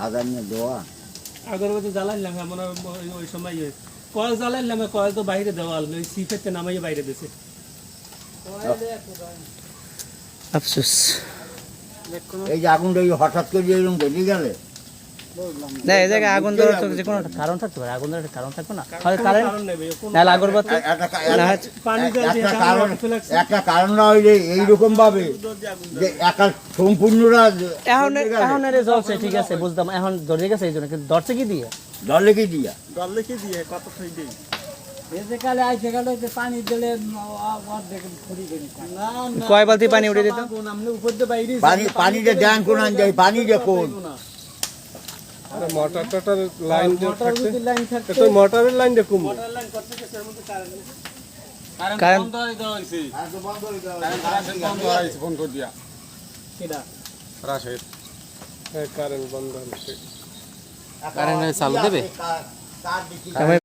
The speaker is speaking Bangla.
আদার নিয়ে দোয়া আগরবাতি জ্বালাইলাম এমন ওই সময় কয়েল জ্বালাইলাম কয়েল তো বাইরে দেওয়াল ওই সিফেতে নামাইয়ে বাইরে দিয়েছে আফসোস এই যে আগুনটা হঠাৎ করে এরকম বেরিয়ে গেলে না এই জায়গায় আগুন ধরার তো যে কোনো একটা কারণ থাকতে পারে আগুন ধরার একটা কারণ থাকবে না হয় কারেন্ট না আগরবাতি একটা কারণ না হইলে এইরকম ভাবে যে একা সম্পূর্ণরা এখন এর জ্বলছে ঠিক আছে বুঝলাম এখন ধরে গেছে এই জন্য কিন্তু ধরছে কি দিয়ে দলে কি দিয়া কত ফই দেই কালে আইসে গেল পানি দিলে কয় বালতি পানি উঠে দিত পানিটা ড্যাং কোন যায় পানি যে কোন মোটর টোটার লাইন থাকতে তো মোটরের লাইন দেখুম কারণ ফোন করে দিয়া রাশেদ কারেন্ট বন্ধ হয়েছে কারেন্ট চালু দেবে